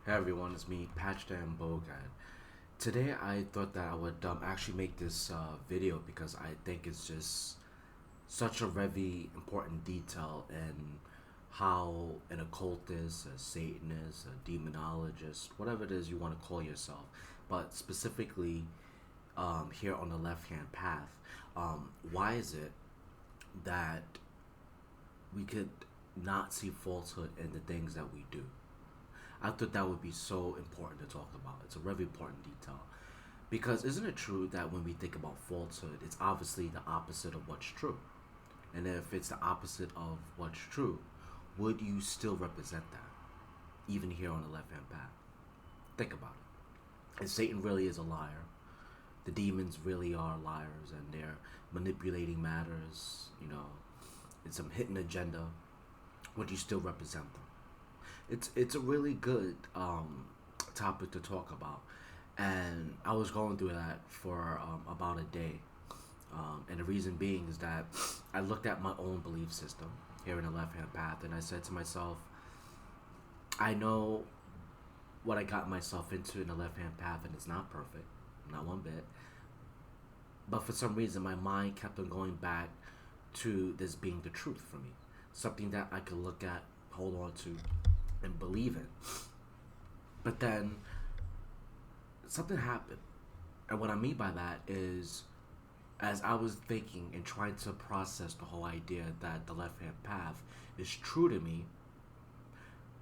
Hey everyone, it's me, Patchdan Bogan. Today I thought that I would actually make this video because I think it's just such a very important detail in how an occultist, a Satanist, a demonologist, whatever it is you want to call yourself, but specifically here on the left hand path, why is it that we could not see falsehood in the things that we do? I thought that would be so important to talk about. It's a very important detail. Because isn't it true that when we think about falsehood, it's obviously the opposite of what's true? And if it's the opposite of what's true, would you still represent that, even here on the left hand path? Think about it. If Satan really is a liar, the demons really are liars and they're manipulating matters, in some hidden agenda, would you still represent them? It's a really good topic to talk about, and I was going through that for about a day, and the reason being is that I looked at my own belief system here in the left hand path, and I said to myself, I know what I got myself into in the left hand path, and it's not perfect, not one bit. But for some reason, my mind kept on going back to this being the truth for me, something that I could look at, hold on to, and believe in. But then something happened. And what I mean by that is, as I was thinking and trying to process the whole idea that the left hand path is true to me,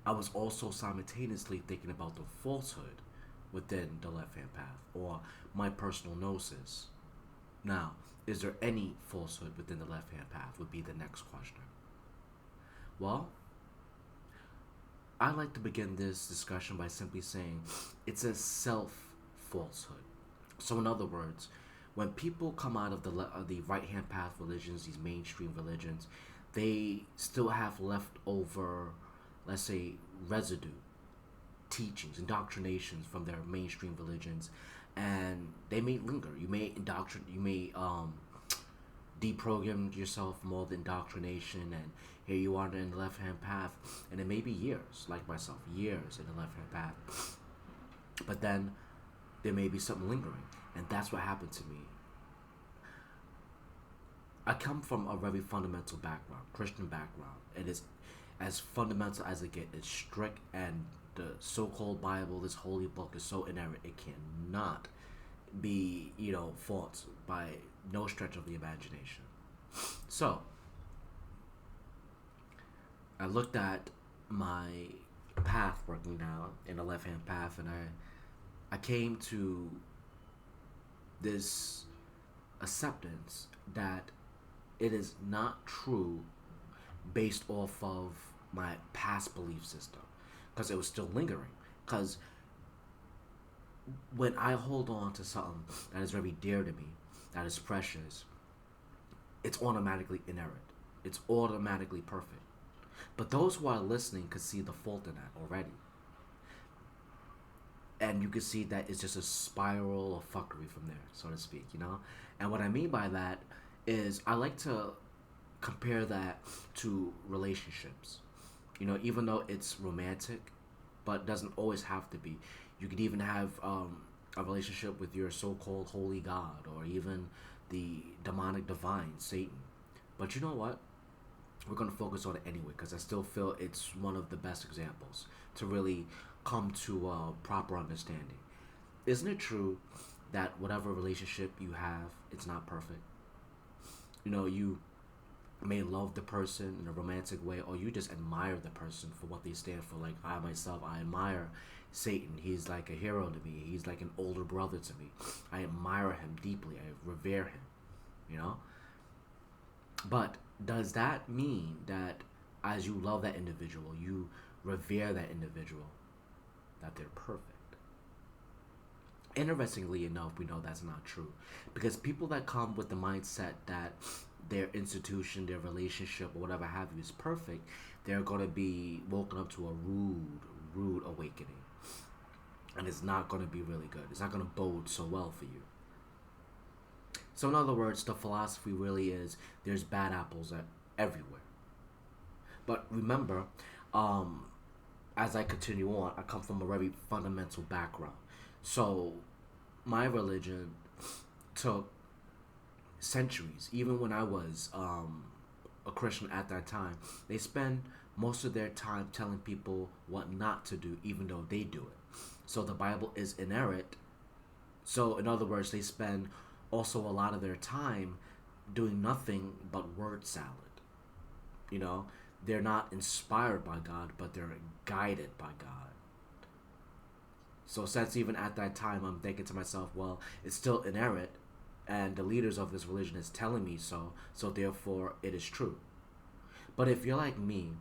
I was also simultaneously thinking about the falsehood within the left hand path or my personal gnosis. Now, is there any falsehood within the left hand path? Would be the next question. Well, I like to begin this discussion by simply saying it's a self falsehood. So, in other words, when people come out of the right hand path religions, these mainstream religions, they still have left over, let's say, residue, teachings, indoctrinations from their mainstream religions, and they may linger. You may deprogram yourself from all the indoctrination, and here you are in the left hand path, and it may be years, like myself, years in the left hand path, but then there may be something lingering, and that's what happened to me. I come from a very fundamental background, Christian background. It is as fundamental as it gets. It's strict, and the so-called Bible, this holy book, is so inerrant it cannot be, fought by no stretch of the imagination. So I looked at my path working now in the left-hand path, and I came to this acceptance that it is not true based off of my past belief system, because it was still lingering. Because when I hold on to something that is very dear to me, that is precious, it's automatically inerrant. It's automatically perfect. But those who are listening could see the fault in that already. And you can see that it's just a spiral of fuckery from there, so to speak. And what I mean by that is I like to compare that to relationships. Even though it's romantic, but doesn't always have to be. You could even have a relationship with your so-called holy God, or even the demonic divine Satan. But you know what? We're going to focus on it anyway because I still feel it's one of the best examples to really come to a proper understanding. Isn't it true that whatever relationship you have, it's not perfect? You may love the person in a romantic way, or you just admire the person for what they stand for. Like I myself, I admire Satan. He's like a hero to me. He's like an older brother to me. I admire him deeply. I revere him. You know. But does that mean that as you love that individual, you revere that individual, that they're perfect? Interestingly enough, we know that's not true, because people that come with the mindset that their institution, their relationship, or whatever have you is perfect, they're going to be woken up to a rude awakening, and it's not going to be really good. It's not going to bode so well for you. So, in other words, the philosophy really is there's bad apples everywhere. But remember, um, as I continue on, I come from a very fundamental background. So my religion took centuries. Even when I was a Christian at that time, they spend most of their time telling people what not to do, even though they do it. So the Bible is inerrant. So, in other words, they spend also a lot of their time doing nothing but word salad. You know, they're not inspired by God, but they're guided by God. So, since even at that time, I'm thinking to myself, well, it's still inerrant, and the leaders of this religion is telling me so, so therefore it is true. But if you're like me,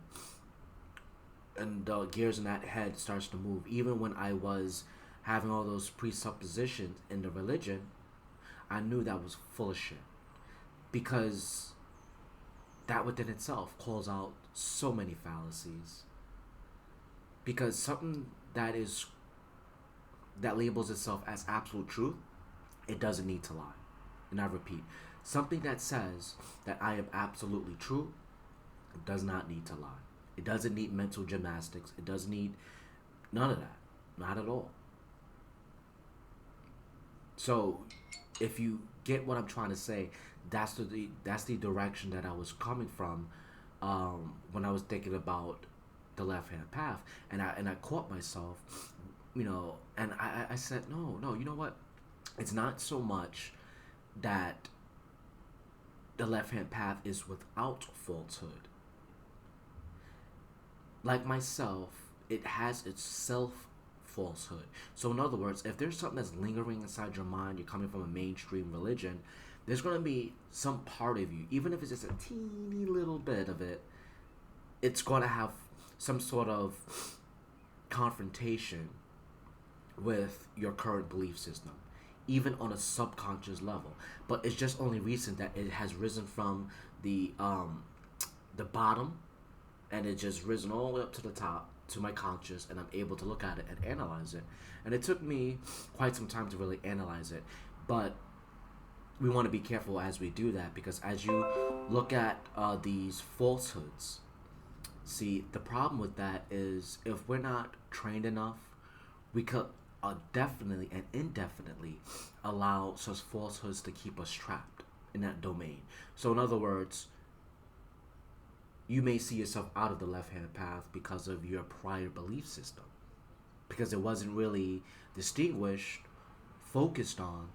and the gears in that head starts to move, even when I was having all those presuppositions in the religion, I knew that was full of shit. Because that within itself calls out so many fallacies. Because something that labels itself as absolute truth, it doesn't need to lie. And I repeat, something that says that I am absolutely true does not need to lie. It doesn't need mental gymnastics. It doesn't need none of that. Not at all. So, if you get what I'm trying to say, that's the direction that I was coming from when I was thinking about the left hand path, and I caught myself, and I said, no, you know what? It's not so much that the left hand path is without falsehood. Like myself, it has its self falsehood. So, in other words, if there's something that's lingering inside your mind, you're coming from a mainstream religion, there's going to be some part of you, even if it's just a teeny little bit of it, it's going to have some sort of confrontation with your current belief system, even on a subconscious level. But it's just only recent that it has risen from the bottom, and it just risen all the way up to the top to my conscious, and I'm able to look at it and analyze it. And it took me quite some time to really analyze it, but we want to be careful as we do that, because as you look at these falsehoods, see, the problem with that is if we're not trained enough, we could definitely and indefinitely allow such falsehoods to keep us trapped in that domain. So, in other words, you may see yourself out of the left-hand path because of your prior belief system, because it wasn't really distinguished, focused on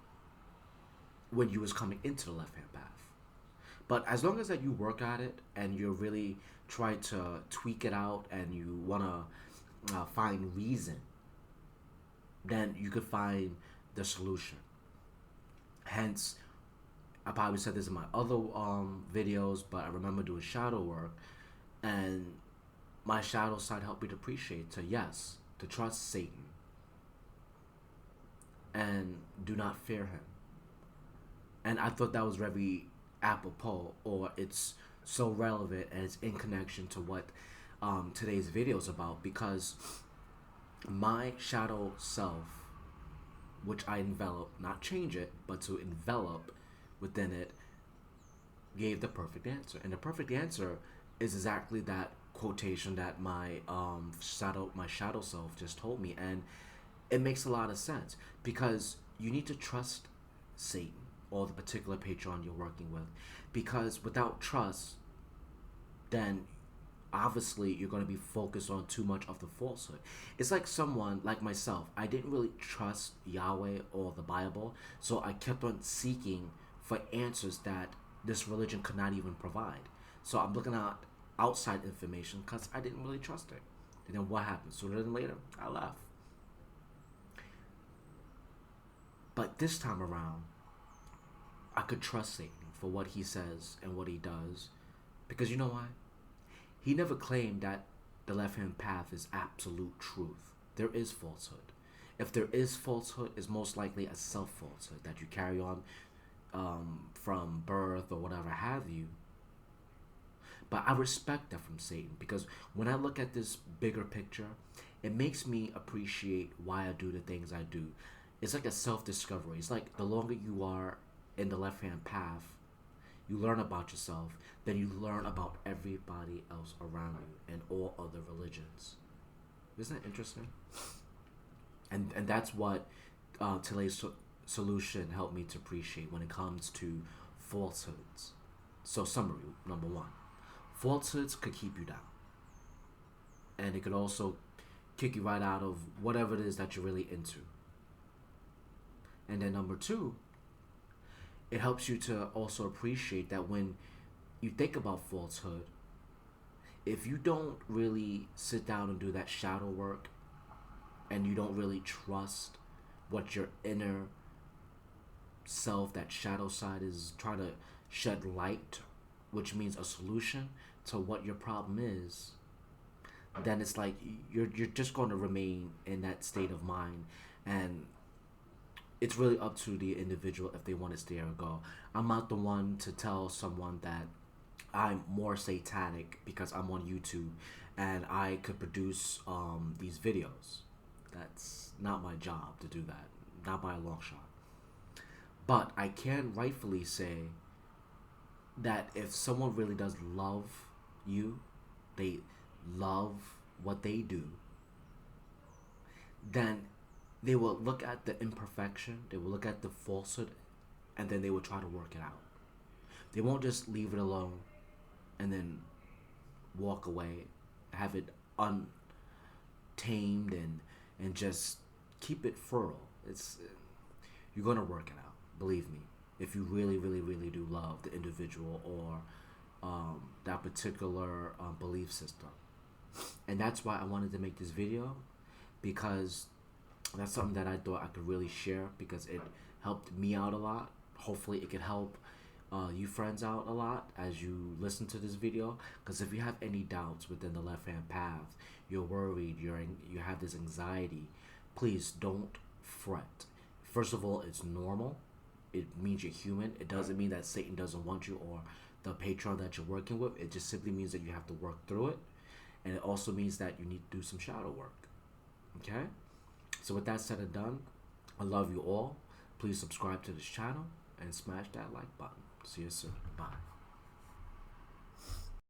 when you was coming into the left-hand path. But as long as that you work at it and you really try to tweak it out and you want to find reason, then you could find the solution. Hence, I probably said this in my other videos, but I remember doing shadow work, and my shadow side helped me to appreciate, to trust Satan, and do not fear him. And I thought that was very apropos, or it's so relevant, and it's in connection to what today's video is about, because my shadow self, which I envelop, not change it, but to envelop within it, gave the perfect answer. And the perfect answer is exactly that quotation that my shadow self just told me. And it makes a lot of sense, because you need to trust Satan or the particular patron you're working with, because without trust, then obviously you're going to be focused on too much of the falsehood. It's like someone like myself. I didn't really trust Yahweh or the Bible, so I kept on seeking for answers that this religion could not even provide. So I'm looking at outside information because I didn't really trust it. And then what happened? Sooner than later, I left. But this time around, I could trust Satan for what he says and what he does, because you know why? He never claimed that the left-hand path is absolute truth. There is falsehood. If there is falsehood, it's most likely a self-falsehood that you carry on from birth or whatever have you. But I respect that from Satan, because when I look at this bigger picture, it makes me appreciate why I do the things I do. It's like a self-discovery. It's like the longer you are in the left-hand path, you learn about yourself, then you learn about everybody else around you and all other religions. Isn't it interesting? And that's what today's solution helped me to appreciate when it comes to falsehoods. So summary number one: falsehoods could keep you down, and it could also kick you right out of whatever it is that you're really into. And then number two, it helps you to also appreciate that when you think about falsehood, if you don't really sit down and do that shadow work, and you don't really trust what your inner self, that shadow side, is trying to shed light, which means a solution to what your problem is, then it's like you're just going to remain in that state of mind. And it's really up to the individual if they want to stay or go. I'm not the one to tell someone that I'm more satanic because I'm on YouTube and I could produce these videos. That's not my job to do that, not by a long shot. But I can rightfully say that if someone really does love you, they love what they do, then they will look at the imperfection, they will look at the falsehood, and then they will try to work it out. They won't just leave it alone and then walk away, have it untamed, and just keep it fertile. It's You're gonna work it out. Believe me, if you really, really, really do love the individual or that particular belief system. And that's why I wanted to make this video, because that's something that I thought I could really share because it helped me out a lot. Hopefully it could help you friends out a lot as you listen to this video, because if you have any doubts within the left hand path, you're worried, you have this anxiety, please don't fret. First of all, it's normal. It means you're human. It doesn't mean that Satan doesn't want you or the patron that you're working with. It just simply means that you have to work through it. And it also means that you need to do some shadow work. Okay? So with that said and done, I love you all. Please subscribe to this channel and smash that like button. See you soon. Bye.